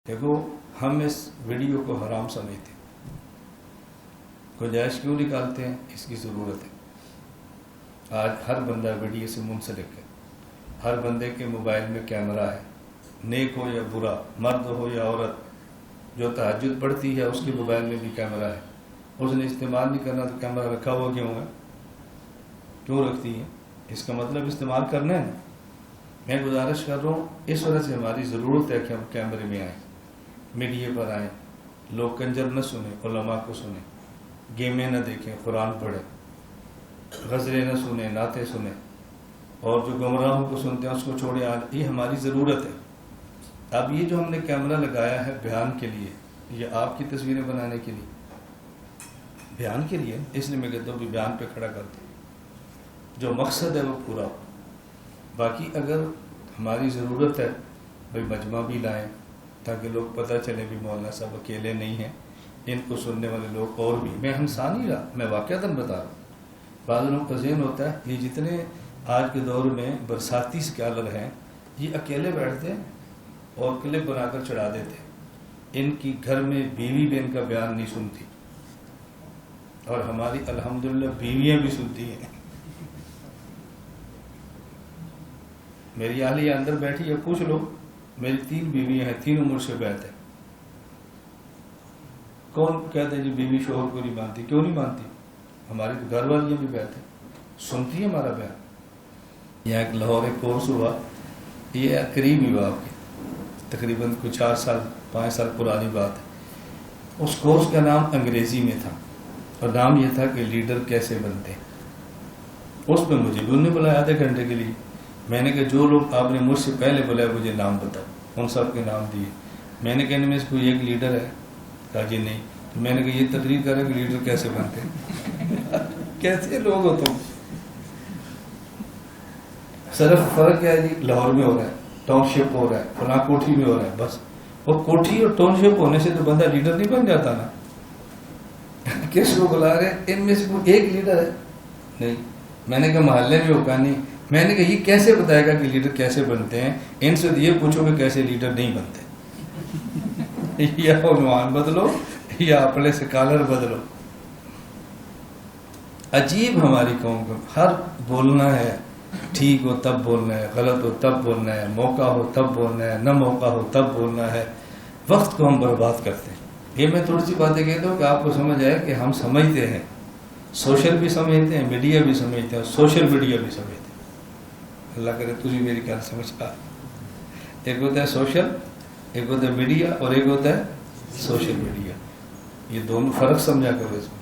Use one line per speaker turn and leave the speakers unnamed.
دیکھو ہم اس ویڈیو کو حرام سمجھتے ہیں، گنجائش کیوں نکالتے ہیں؟ اس کی ضرورت ہے۔ آج ہر بندہ ویڈیو سے منسلک ہے، ہر بندے کے موبائل میں کیمرہ ہے، نیک ہو یا برا، مرد ہو یا عورت، جو تہجد پڑھتی ہے اس کے موبائل میں بھی کیمرہ ہے، اس نے استعمال نہیں کرنا تو کیمرہ رکھا ہوا کیوں ہے؟ کیوں رکھتی ہے؟ اس کا مطلب استعمال کرنا ہے نا۔ میں گزارش کر رہا ہوں، اس وجہ سے ہماری ضرورت ہے کہ ہم کیمرے میں آئیں، میڈیا پر آئیں، لوگ کنجر نہ سنیں، علماء کو سنیں، گیمیں نہ دیکھیں، قرآن پڑھیں، غزلیں نہ سنیں، نعتیں سنیں، اور جو گمراہوں کو سنتے ہیں اس کو چھوڑیں۔ یہ ہماری ضرورت ہے۔ اب یہ جو ہم نے کیمرہ لگایا ہے بیان کے لیے، یہ آپ کی تصویریں بنانے کے لیے، بیان کے لیے، اس لیے میں کہتا ہوں کہ بیان پہ کھڑا کرتے ہیں، جو مقصد ہے وہ پورا ہو۔ باقی اگر ہماری ضرورت ہے بھائی مجمع بھی لائیں تاکہ لوگ پتہ چلے بھی مولانا صاحب اکیلے نہیں ہیں، ان کو سننے والے لوگ اور بھی، میں ہنسا نہیں رہا، میں واقعتاً بتا رہا ہوں۔ بعض لوگوں کا ذہن ہوتا ہے یہ جتنے آج کے دور میں برساتی اسکالر ہیں یہ اکیلے بیٹھتے ہیں اور کلپ بنا کر چڑھا دیتے ہیں، ان کی گھر میں بیوی بھی ان کا بیان نہیں سنتی، اور ہماری الحمدللہ بیویاں بھی سنتی ہیں۔ میری اہلیہ اندر بیٹھی ہے، پوچھ لو، میری 3 بیویاں ہیں، تینوں مجھ سے بیعت ہیں۔ کون کہتے ہیں جی بیوی شوہر کو نہیں مانتی؟ کیوں نہیں مانتی؟ ہماری تو گھر والیاں بھی بیعت ہیں، سنتی ہے ہمارا بیان۔ یہاں ایک لاہور ایک کورس ہوا، یہ قریب ہی ہوا آپ کی، تقریباً کچھ 4 سال 5 سال پرانی بات ہے۔ اس کورس کا نام انگریزی میں تھا، اور نام یہ تھا کہ لیڈر کیسے بنتے ہیں۔ اس میں مجھے بھی انہوں نے بلایا آدھے گھنٹے کے لیے۔ میں نے کہا جو لوگ آپ نے مجھ سے پہلے بلایا مجھے نام بتاؤ، ان سب کے نام دیے۔ میں نے کہا ان میں سے کوئی ایک لیڈر ہے؟ کہا جی نہیں۔ تو میں نے کہا یہ تقریر کرے کہ لیڈر کیسے بنتے ہیں؟ کیسے لوگ ہو تم؟ صرف فرق کیا ہے جی، لاہور میں ہو رہا ہے، ٹاؤن شپ ہو رہا ہے، فلاں کوٹھی میں ہو رہا ہے، بس۔ اور کوٹھی اور ٹاؤن شپ ہونے سے تو بندہ لیڈر نہیں بن جاتا نا۔ کس کو بلا رہے ہیں؟ ان میں سے کوئی ایک لیڈر ہے؟ نہیں۔ میں نے کہا محلے میں ہوگا نہیں۔ میں نے کہا یہ کیسے بتائے گا کہ لیڈر کیسے بنتے ہیں؟ ان سے یہ پوچھو کہ کیسے لیڈر نہیں بنتے۔ یا عنوان بدلو یا اپنے سے کالر بدلو۔ عجیب ہماری قوم کو، ہر بولنا ہے، ٹھیک ہو تب بولنا ہے، غلط ہو تب بولنا ہے، موقع ہو تب بولنا ہے، نہ موقع ہو تب بولنا ہے۔ وقت کو ہم برباد کرتے ہیں۔ یہ میں تھوڑی سی باتیں کہتا ہوں کہ آپ کو سمجھ آئے کہ ہم سمجھتے ہیں، سوشل بھی سمجھتے ہیں، میڈیا بھی سمجھتے ہیں، سوشل میڈیا بھی سمجھتے ہیں۔ اللہ کرے تجھے میری خیال سمجھ آ۔ ایک ہوتا ہے سوشل، ایک ہوتا ہے میڈیا، اور ایک ہوتا ہے سوشل میڈیا۔ یہ دونوں فرق سمجھا کرو اس میں۔